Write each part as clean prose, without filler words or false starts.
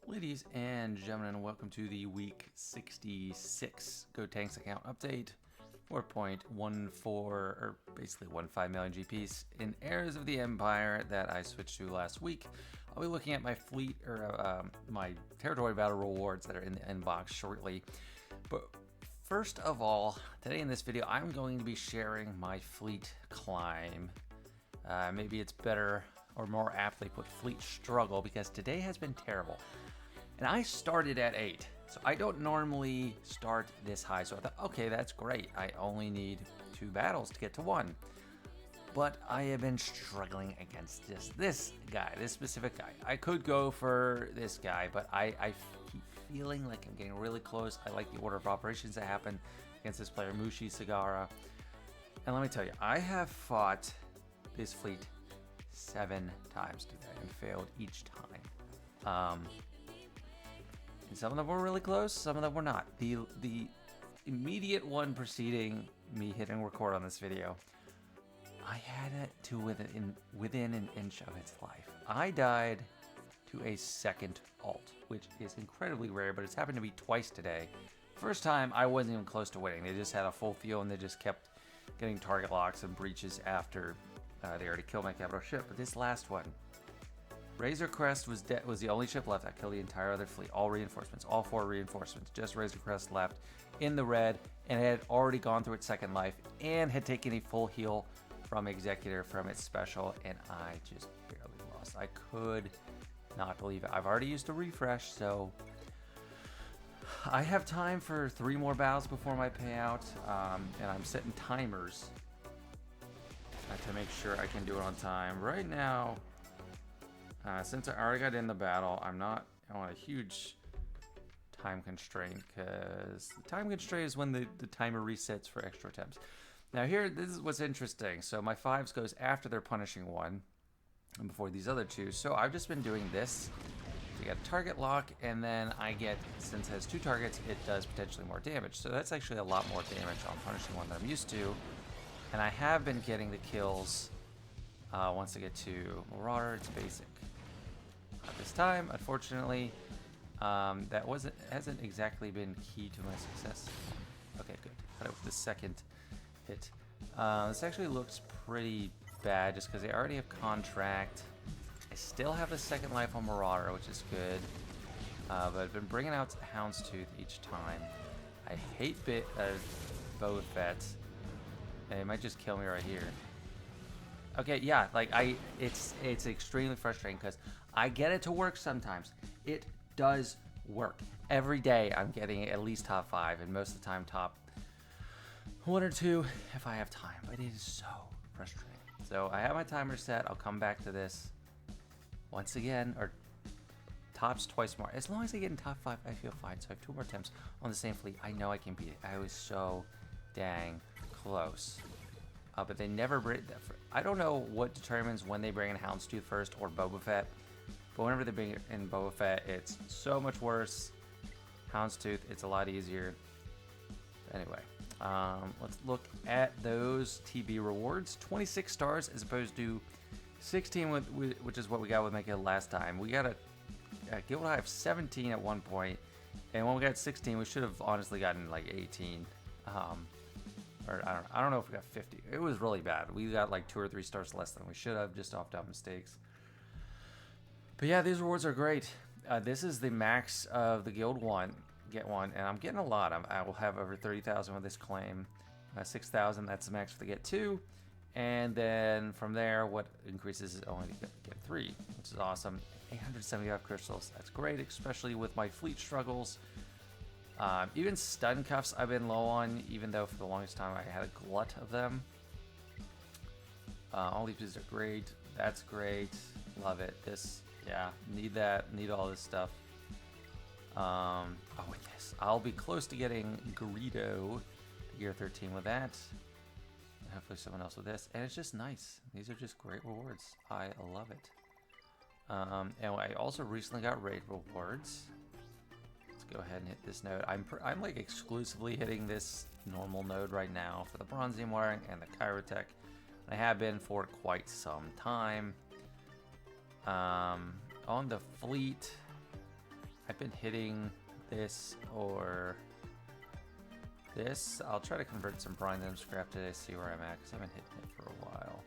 Ladies and gentlemen, welcome to the week 66 Gotenks account update. 4.14, or basically 1.5 million GPs in Heirs of the Empire that I switched to last week. I'll be looking at my fleet, or my territory battle rewards that are in the inbox shortly. But first of all, today in this video, I'm going to be sharing my fleet climb. Maybe it's better or more aptly put fleet struggle, because today has been terrible. And I started at 8, so I don't normally start this high. So I thought, okay, that's great. I only need 2 battles to get to 1. But I have been struggling against just this guy, this specific guy. I could go for this guy, but I keep feeling like I'm getting really close. I like the order of operations that happen against this player, Mushi Sagara. And let me tell you, I have fought this fleet 7 times today and failed each time. And some of them were really close, some of them were not. The immediate one preceding me hitting record on this video, I had it to within an inch of its life. I died to a second ult, which is incredibly rare, but it's happened to me twice today. First time, I wasn't even close to winning. They just had a full field and they just kept getting target locks and breaches after they already killed my capital ship. But this last one, Razor Crest was the only ship left. I killed the entire other fleet, all reinforcements, all 4 reinforcements. Just Razor Crest left in the red, and it had already gone through its second life and had taken a full heal from Executor from its special, and I just barely lost. I could not believe it. I've already used a refresh, so I have time for 3 more battles before my payout, and I'm setting timers to make sure I can do it on time. Right now, since I already got in the battle, I'm not on a huge time constraint, because the time constraint is when the timer resets for extra attempts. Now here, this is what's interesting. So my 5s goes after their punishing one and before these other 2. So I've just been doing this to get a target lock, and then I get, since it has 2 targets, it does potentially more damage. So that's actually a lot more damage on punishing one that I'm used to. And I have been getting the kills once I get to Marauder. It's basic. This time, unfortunately, that hasn't exactly been key to my success. Okay, good. Cut it with the second hit. This actually looks pretty bad just because they already have contract. I still have a second life on Marauder, which is good. But I've been bringing out Houndstooth each time. I hate Boba Fett. And it might just kill me right here. Okay, yeah, like it's extremely frustrating because I get it to work sometimes. It does work. Every day I'm getting at least top 5, and most of the time top 1 or 2 if I have time. But it is so frustrating. So I have my timer set. I'll come back to this once again, or tops twice more. As long as I get in top 5, I feel fine. So I have 2 more attempts on the same fleet. I know I can beat it. I was so dang close. But they never bring that. I don't know what determines when they bring in Houndstooth first or Boba Fett, but whenever they bring in Boba Fett, it's so much worse. Houndstooth, it's a lot easier. Anyway, let's look at those TB rewards. 26 stars as opposed to 16, which is what we got with my guild last time. We got a guild high of 17 at one point, and when we got 16, we should have honestly gotten like 18. Or I don't know if we got 50. It was really bad. We got like 2 or 3 stars less than we should have, just off dumb mistakes. But yeah, these rewards are great. This is the max of the guild get one, and I'm getting a lot. I will have over 30,000 with this claim. 6,000, that's the max for the get 2. And then from there, what increases is only to get 3, which is awesome. 875 crystals, that's great, especially with my fleet struggles. Even stun cuffs I've been low on, even though for the longest time I had a glut of them. All these pieces are great. That's great. Love it. This, yeah, need that. Need all this stuff. Oh, yes. I'll be close to getting Greedo to gear 13 with that. And hopefully someone else with this. And it's just nice. These are just great rewards. I love it. And I also recently got raid rewards. Go ahead and hit this node. I'm like exclusively hitting this normal node right now for the Bronzium wiring and the Chirotech. I have been for quite some time. On the fleet, I've been hitting this or this. I'll try to convert some bronze and scrap today, see where I'm at, because I've been hitting it for a while.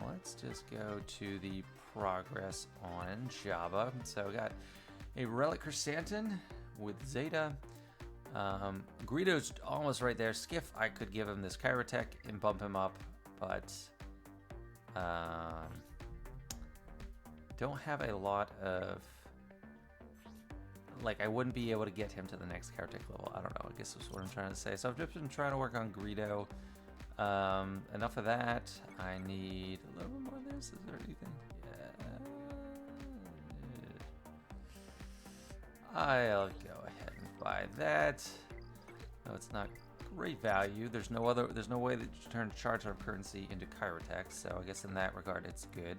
Let's just go to the progress on Java. So we got a Relic Chrysanthemum with Zeta. Greedo's almost right there. Skiff, I could give him this Chirotech and bump him up, but don't have a lot of, like, I wouldn't be able to get him to the next Chirotech level. I don't know, I guess that's what I'm trying to say. So I've just been trying to work on Greedo. Enough of that. I need a little bit more of this. Is there anything? Yeah. I'll go ahead and buy that. No, it's not great value. There's no way that you turn charge on currency into Chirotech, so I guess in that regard it's good.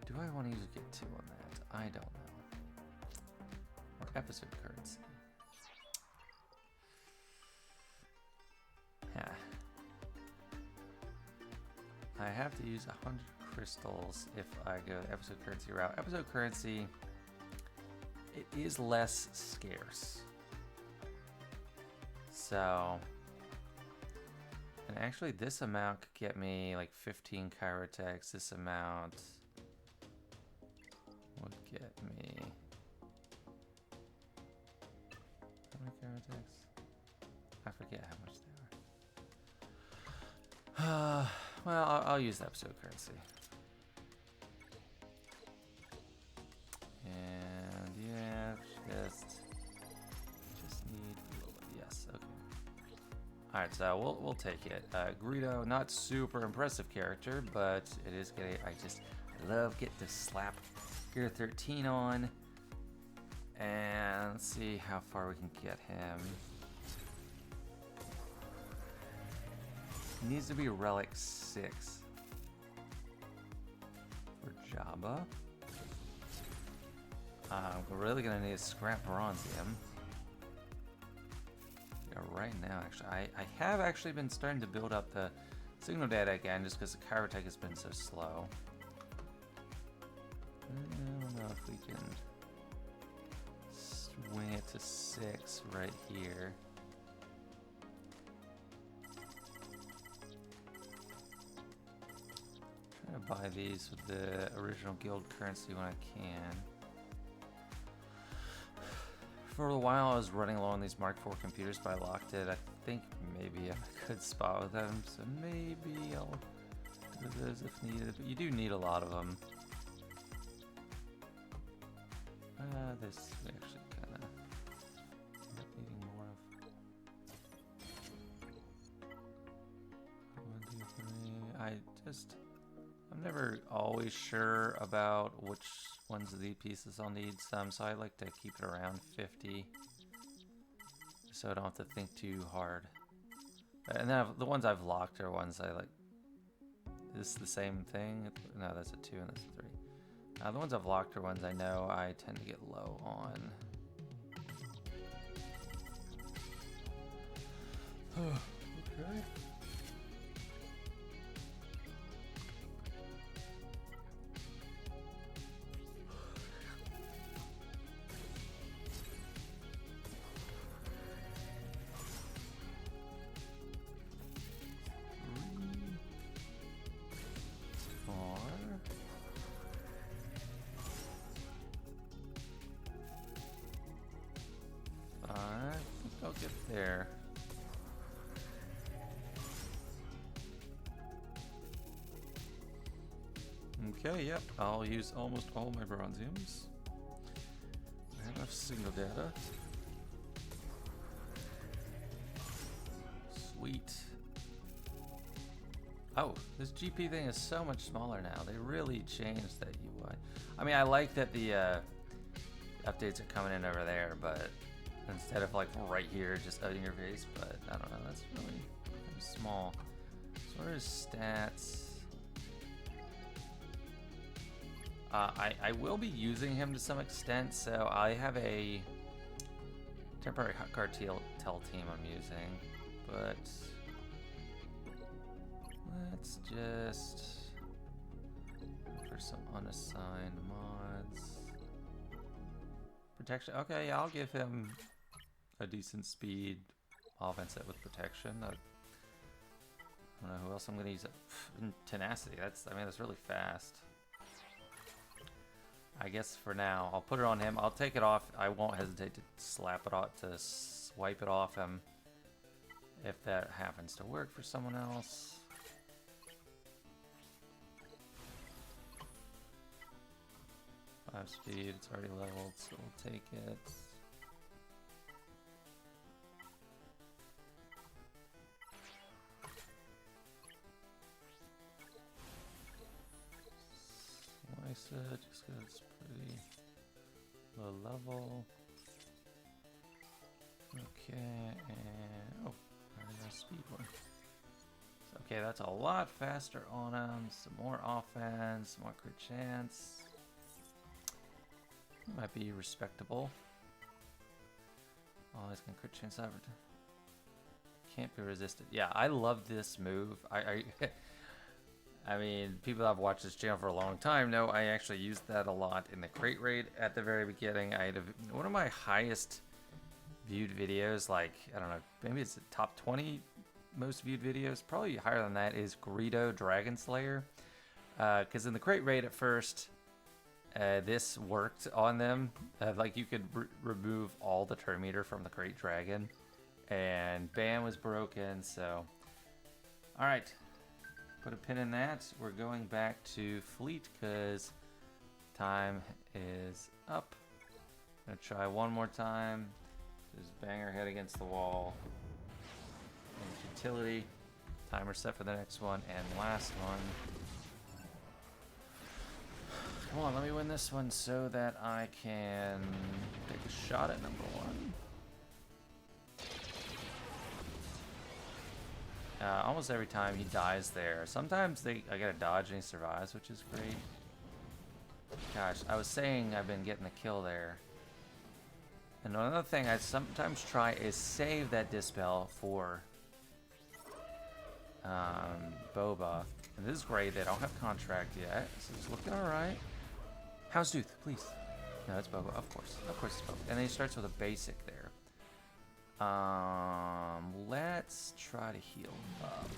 Do I want to use get 2 on that? I don't know. Or episode currency. Yeah. I have to use 100 crystals if I go the episode currency route. Episode currency, it is less scarce. So, and actually this amount could get me like 15 Chirotechs. This amount would get me, how many Chirotechs? I forget how much they are. Well, I'll use the episode currency. And yeah, just need a little bit. Yes, okay. All right, so we'll take it. Greedo, not super impressive character, but it is getting. I love getting to slap Gear 13 on, and see how far we can get him. He needs to be Relic 6 for Java. We're really gonna need a scrap Bronzium. Yeah, right now, actually, I have actually been starting to build up the signal data again, just because the Chirotech has been so slow. I don't know if we can swing it to 6 right here. I'm gonna buy these with the original guild currency when I can. For a while I was running low on these Mark IV computers, but I locked it. I think maybe I'm a good spot with them, so maybe I'll do those if needed. But you do need a lot of them. This we actually kind of end up needing more of. 1, 2, 3. I'm never always sure about which ones of these pieces I'll need some, so I like to keep it around 50 so I don't have to think too hard. And then the ones I've locked are ones I like. Is this the same thing? No, that's a 2 and that's a 3. The ones I've locked are ones I know I tend to get low on. Okay. I'll get there. Okay, yep, I'll use almost all my Bronziums. I have enough signal data. Sweet. Oh, this GP thing is so much smaller now. They really changed that UI. I mean, I like that the updates are coming in over there, but instead of like right here, just out in your face, but I don't know, that's really small. So what are his stats? I will be using him to some extent, so I have a temporary cartel team I'm using, but let's just look for some unassigned mods. protection. Okay, yeah, I'll give him a decent speed offense set with protection. I don't know who else I'm going to use. Tenacity. I mean, that's really fast. I guess for now, I'll put it on him. I'll take it off. I won't hesitate to slap it off, to swipe it off him if that happens to work for someone else. 5 speed, it's already leveled, so we'll take it. Slice it, just because it's pretty low level. Okay, and oh, already got a speed one. So, okay, that's a lot faster on him. Some more offense, some more crit chance. Might be respectable. Oh, he's gonna crit chance over. Can't be resisted. Yeah, I love this move. I mean, people that have watched this channel for a long time know I actually used that a lot in the crate raid at the very beginning. I had one of my highest viewed videos, like, I don't know, maybe it's the top 20 most viewed videos, probably higher than that, is Greedo Dragon Slayer. Because in the crate raid at first, this worked on them. Like, you could remove all the turn meter from the crate dragon, and bam, was broken. So, all right, put a pin in that. We're going back to fleet because time is up. Gonna try one more time. Just bang our head against the wall. And utility. Timer set for the next one and last one. Come on, let me win this one so that I can take a shot at number 1. Almost every time he dies there. Sometimes I get a dodge and he survives, which is great. Gosh, I was saying I've been getting the kill there. And another thing I sometimes try is save that Dispel for Boba. And this is great, they don't have contract yet, so it's looking alright. Houndstooth, please. No, it's Boba, of course. Of course it's Boba. And then he starts with a basic there. Let's try to heal up.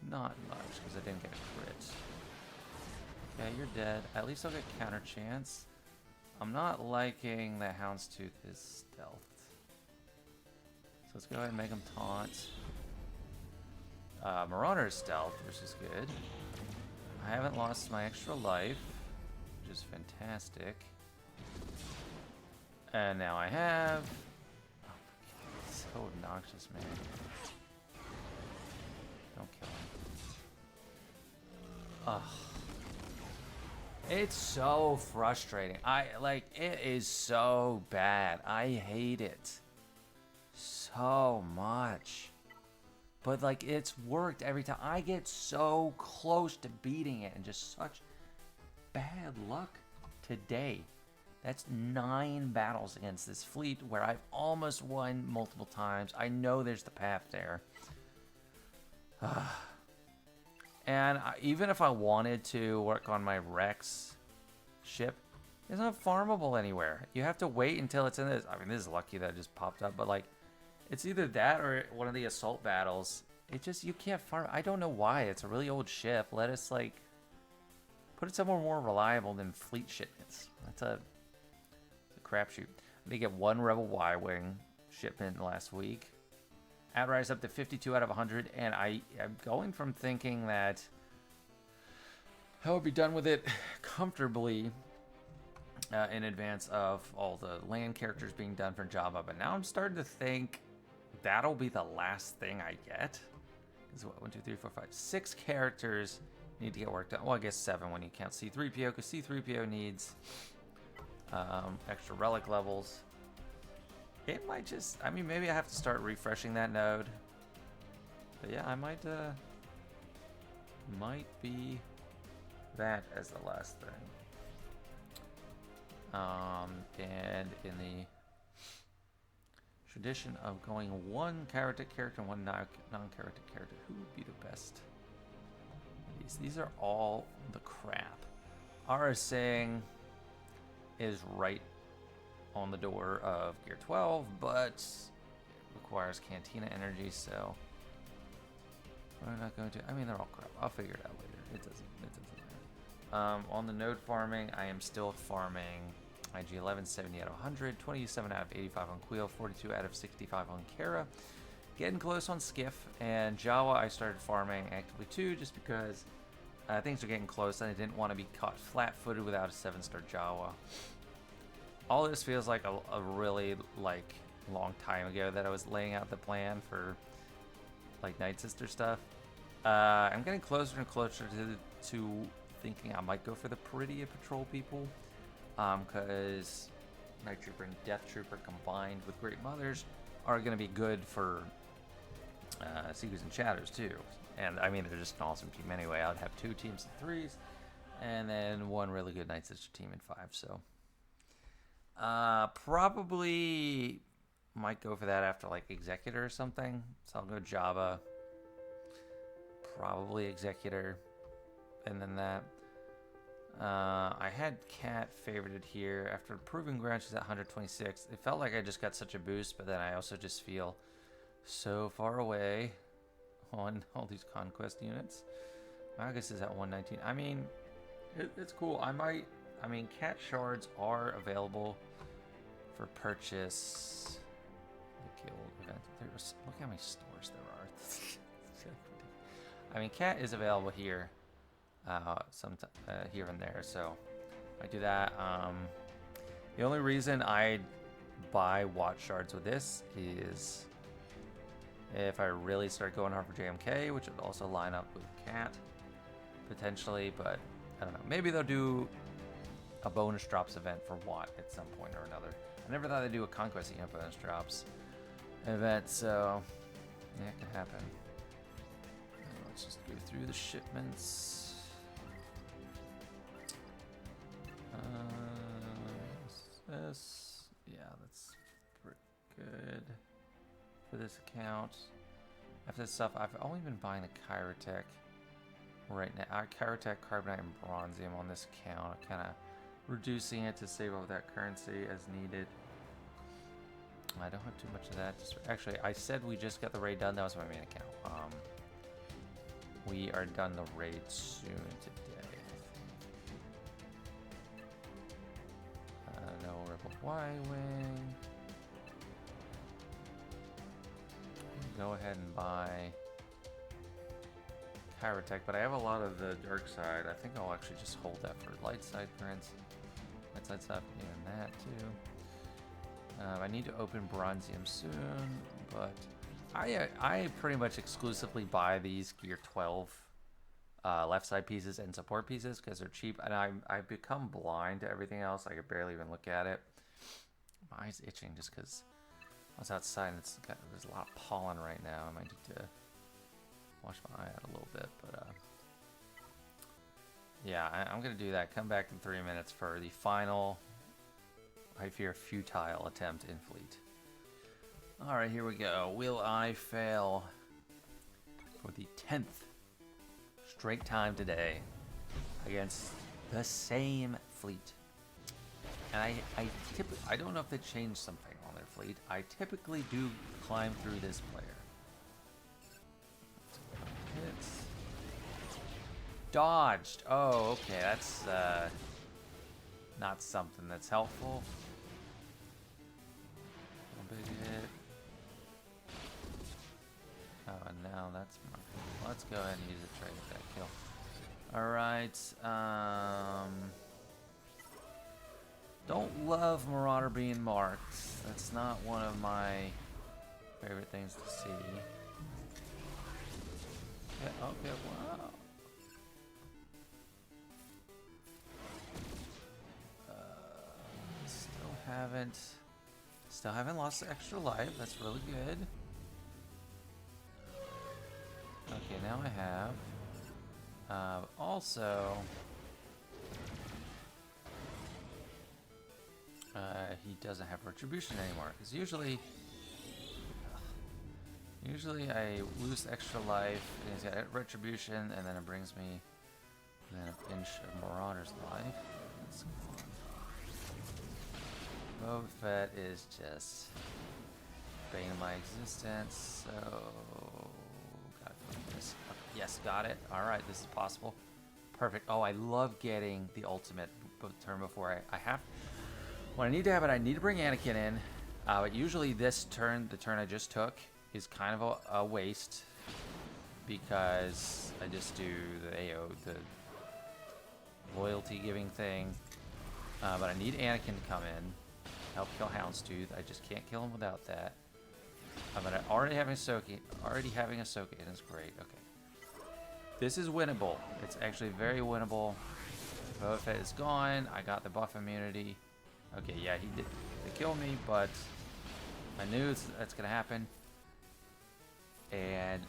Not much, because I didn't get a crit. Okay, you're dead. At least I'll get counter chance. I'm not liking that Houndstooth is stealth. So let's go ahead and make him taunt. Marauder is stealth, which is good. I haven't lost my extra life, which is fantastic. And now I have... Oh, it's so obnoxious, man. Don't kill him. Ugh. It's so frustrating. It is so bad. I hate it so much. But, like, it's worked every time. I get so close to beating it and just such bad luck today. That's 9 battles against this fleet where I've almost won multiple times. I know there's the path there. And even if I wanted to work on my Rex ship, it's not farmable anywhere. You have to wait until it's in this. I mean, this is lucky that it just popped up, but, like, it's either that or one of the assault battles. It just, you can't farm. I don't know why. It's a really old ship. Let us, like, put it somewhere more reliable than fleet shipments. It's a crapshoot. I did get 1 Rebel Y-Wing shipment last week. Outrise up to 52 out of 100, and I am going from thinking that I would be done with it comfortably in advance of all the land characters being done for Jabba, but now I'm starting to think that'll be the last thing I get. Because what, 1, 2, 3, 4, 5, 6 characters need to get worked on. Well, I guess 7 when you count C-3PO, because C-3PO needs extra relic levels. It might just, I mean, maybe I have to start refreshing that node. But yeah, I might be that as the last thing. And in the tradition of going 1 character and 1 non-character character, who would be the best? These are all the crap. RSing is right on the door of Gear 12, but it requires Cantina energy, so we're not going to. I mean, they're all crap. I'll figure it out later. It doesn't matter. On the node farming, I am still farming IG 11, 70 out of 100, 27 out of 85 on Queel, 42 out of 65 on Kara. Getting close on Skiff, and Jawa I started farming actively too, just because things are getting close and I didn't want to be caught flat-footed without a 7-star Jawa. All this feels like a really long time ago that I was laying out the plan for like Night Sister stuff. I'm getting closer and closer to thinking I might go for the Peridia Patrol people, because Night Trooper and Death Trooper combined with Great Mothers are going to be good for Seekers and Shadows too. And I mean, they're just an awesome team anyway. I'd have 2 teams in 3s, and then 1 really good Night Sister team in 5. So probably might go for that after like Executor or something. So I'll go Jabba, probably Executor, and then that. I had Cat favorited here. After Proving Ground, she's at 126. It felt like I just got such a boost, but then I also just feel so far away on all these Conquest units. Magus is at 119. I mean, it's cool. I mean, Cat Shards are available for purchase. Guild event. Look how many stores there are. I mean, Cat is available here. Here and there, so I do that. The only reason I buy Watch Shards with this is if I really start going hard for JMK, which would also line up with Cat potentially, but I don't know. Maybe they'll do a bonus drops event for Watt at some point or another. I never thought they'd do a Conquest bonus drops event, so yeah, it could happen. Let's just go through the shipments. This, yeah, that's pretty good for this account. After this stuff, I've only been buying the Kyrotech right now. Kyrotech, Carbonite, and Bronzium on this account. Kind of reducing it to save all that currency as needed. I don't have too much of that. Actually, I said we just got the raid done. That was my main account. We are done the raid soon today. No Rebel Y-Wing. Go ahead and buy Kyrotech, but I have a lot of the dark side. I think I'll actually just hold that for light side prints. Light side stuff, and that too. I need to open Bronzium soon, but I pretty much exclusively buy these Gear 12 left side pieces and support pieces because they're cheap, and I've become blind to everything else. I could barely even look at it. My eye's itching just because I was outside and there's a lot of pollen right now. I might need to wash my eye out a little bit, but yeah, I'm gonna do that. Come back in 3 minutes for the final, I fear, futile attempt in fleet. All right, here we go. Will I fail for the 10th straight time today against the same fleet? And I don't know if they changed something on their fleet. I typically do climb through this player. Hits. Dodged. Oh, okay. That's not something that's helpful. A big hit. Oh, and now that's marked. Let's go ahead and use it to try to get that kill. Alright, don't love Marauder being marked. That's not one of my favorite things to see. Yeah, okay, wow. Still haven't lost extra life. That's really good. Okay, now I have. Also, he doesn't have retribution anymore. Because usually I lose extra life, and he's got retribution, and then it brings me a pinch of Marauder's life. Boba Fett is just bane of my existence, so gotta go with this. Okay, yes, got it. Alright, this is possible. Perfect. Oh, I love getting the ultimate turn before I have. When I need to have it, I need to bring Anakin in. But usually this turn, the turn I just took, is kind of a waste. Because I just do the AO, the loyalty giving thing. But I need Anakin to come in. Help kill Houndstooth. I just can't kill him without that. But already having Ahsoka in is great. Okay. This is winnable. It's actually very winnable. Boba Fett is gone. I got the buff immunity. Okay, yeah, he did kill me, but I knew that's gonna happen.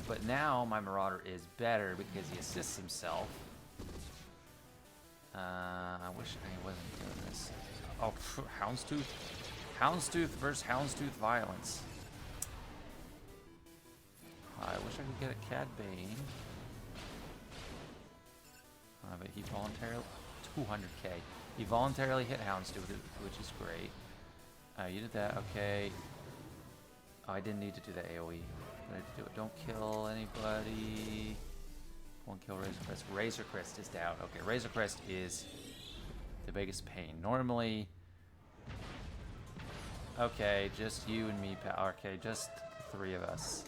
But now my Marauder is better because he assists himself. I wish I wasn't doing this. Oh, Houndstooth. Houndstooth versus Houndstooth violence. I wish I could get a Cad Bane. But he voluntarily... 200k. He voluntarily hit Houndstooth, which is great. You did that, okay. Oh, I didn't need to do the AoE. I need to do it. Don't kill anybody. Won't kill Razor Crest. Razor Crest is down. Okay, Razor Crest is the biggest pain. Normally... Okay, just you and me, pal. Okay, just 3 of us.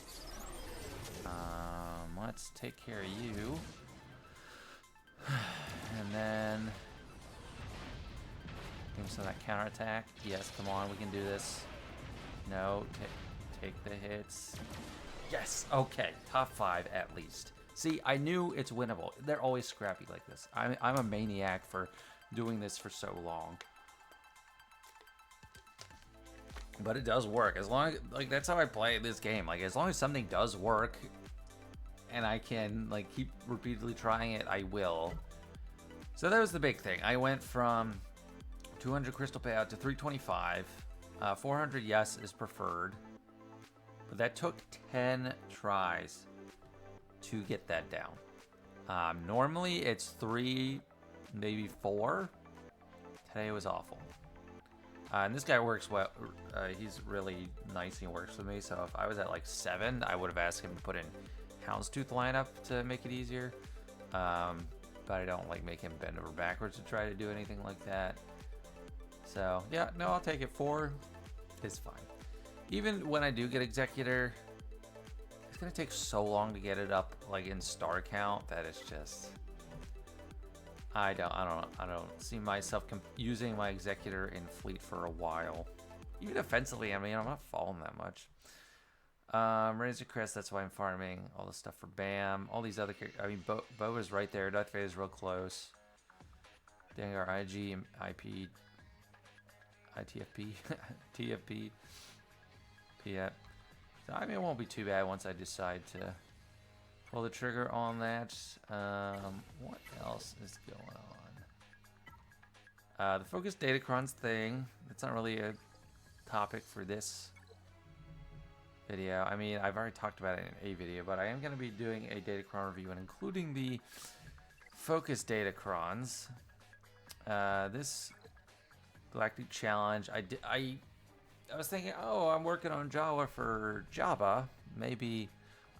Let's take care of you. And then... Give me some of that counterattack. Yes, come on, we can do this. No, take the hits. Yes, okay, top 5 at least. See, I knew it's winnable. They're always scrappy like this. I'm a maniac for doing this for so long. But it does work. As long as, like, that's how I play this game. Like, as long as something does work and I can, like, keep repeatedly trying it, I will. So that was the big thing. I went from 200 crystal payout to 325. 400, yes, is preferred. But that took 10 tries to get that down. Normally, it's 3, maybe 4. Today was awful. And this guy works well. He's really nice. He works with me. So if I was at like 7, I would have asked him to put in Houndstooth lineup to make it easier. But I don't like make him bend over backwards to try to do anything like that. So yeah, no, I'll take it. 4 is fine. Even when I do get Executor, it's gonna take so long to get it up, like in star count, that it's just. I don't see myself using my Executor in Fleet for a while. Even offensively, I mean, I'm not falling that much. Razor Crest, that's why I'm farming. All the stuff for BAM. All these other characters. I mean, Boba's right there. Darth Vader's real close. Dengar, IG, IP, ITFP, TFP, PF. So, I mean, it won't be too bad once I decide to pull the trigger on that. What else is going on? The Focus Datacrons thing. It's not really a topic for this video. I mean, I've already talked about it in a video, but I am going to be doing a Datacron review and including the Focus Datacrons. This Galactic Challenge, I was thinking, oh, I'm working on Java for Java. Maybe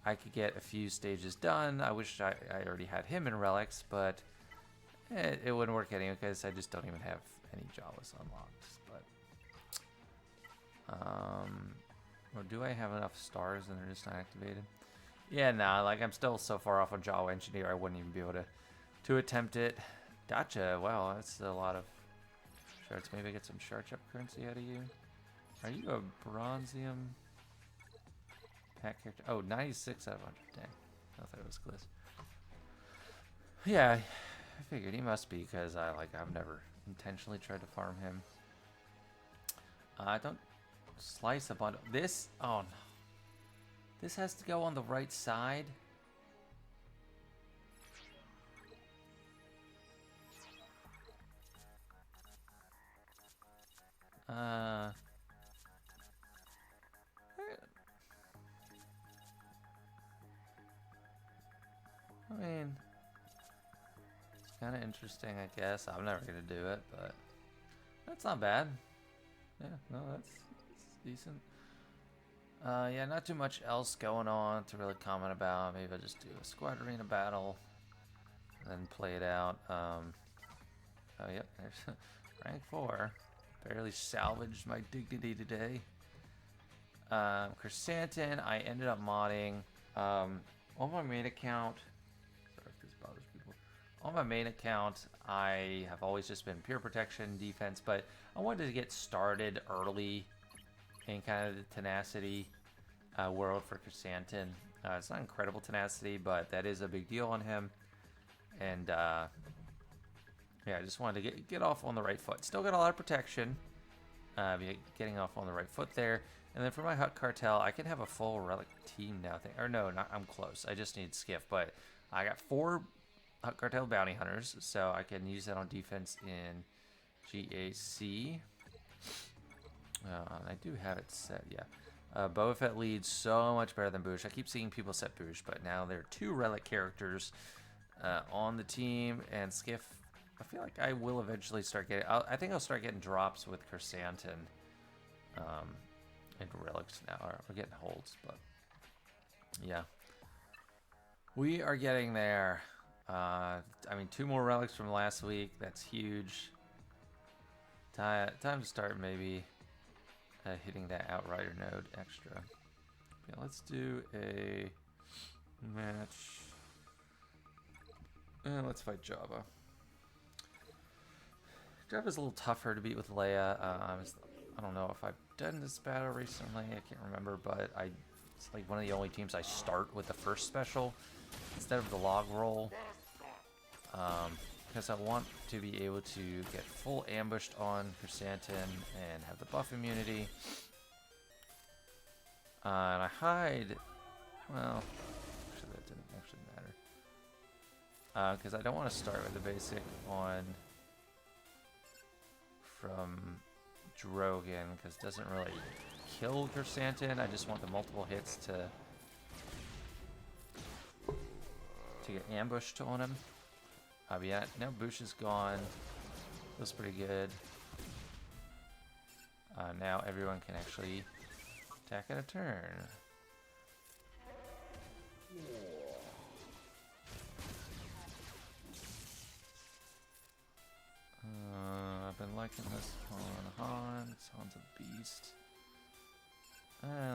I could get a few stages done. I wish I already had him in Relics, but it wouldn't work anyway because I just don't even have any Javas unlocked. But or do I have enough stars and they're just not activated? Yeah, nah, like I'm still so far off on Java Engineer, I wouldn't even be able to attempt it. Gotcha. Wow, that's a lot of shards. Maybe I get some shard up currency out of you. Are you a Bronzium pack character? Oh, 96 out of 100. Dang. I thought it was Gliss. Yeah, I figured he must be because I've never intentionally tried to farm him. I don't slice a bundle. This, oh no. This has to go on the right side. I mean, it's kind of interesting, I guess. I'm never gonna do it, but that's not bad. Yeah, no, that's decent. Yeah, not too much else going on to really comment about. Maybe I'll just do a squad arena battle, and then play it out. Oh, yep, there's rank 4. Barely salvaged my dignity today. Chrysanthemum, I ended up modding. On my main account, sorry if this bothers people. On my main account, I have always just been pure protection, defense, but I wanted to get started early in kind of the tenacity world for Chrysanthemum. It's not incredible tenacity, but that is a big deal on him. And yeah, I just wanted to get off on the right foot. Still got a lot of protection. Getting off on the right foot there. And then for my Hut Cartel, I can have a full relic team now. Or no, I'm close. I just need Skiff. But I got 4 Hut Cartel Bounty Hunters, so I can use that on defense in GAC. I do have it set, yeah. Boba Fett leads so much better than Boosh. I keep seeing people set Boosh, but now there are 2 relic characters on the team, and Skiff, I feel like I will eventually start getting... I think I'll start getting drops with Chrysanthemum and relics now. We're getting holds, but yeah. We are getting there. I mean, 2 more relics from last week. That's huge. Time to start maybe hitting that Outrider node extra. Okay, let's do a match. Let's fight Jabba. Jabba's a little tougher to beat with Leia. I don't know if I've done this battle recently. I can't remember, but it's like one of the only teams I start with the first special instead of the log roll. Because I want to be able to get full ambushed on Chrysanthemum and have the buff immunity. And I hide, well, actually that didn't actually matter. Because I don't want to start with the basic on from Drogon, because it doesn't really kill Chrysanthemum. I just want the multiple hits to get ambushed on him. Yeah, now Boosh is gone. Feels pretty good. Now everyone can actually attack in a turn. I've been liking this Han. Han's a beast.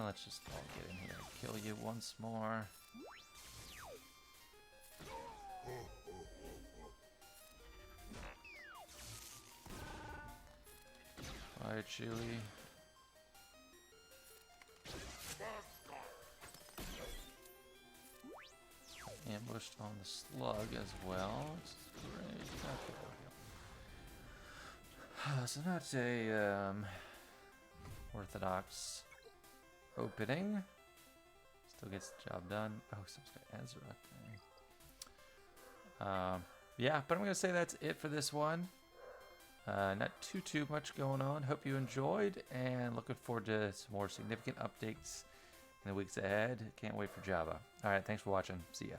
Let's just all get in here and kill you once more. Bye, Chili. Ambushed on the slug as well. It's great. Okay, there we go. So not a orthodox opening. Still gets the job done. Oh, someone's got Ezra. Okay. Yeah, but I'm gonna say that's it for this one. Not too much going on. Hope you enjoyed, and looking forward to some more significant updates in the weeks ahead. Can't wait for Java. All right, thanks for watching. See ya.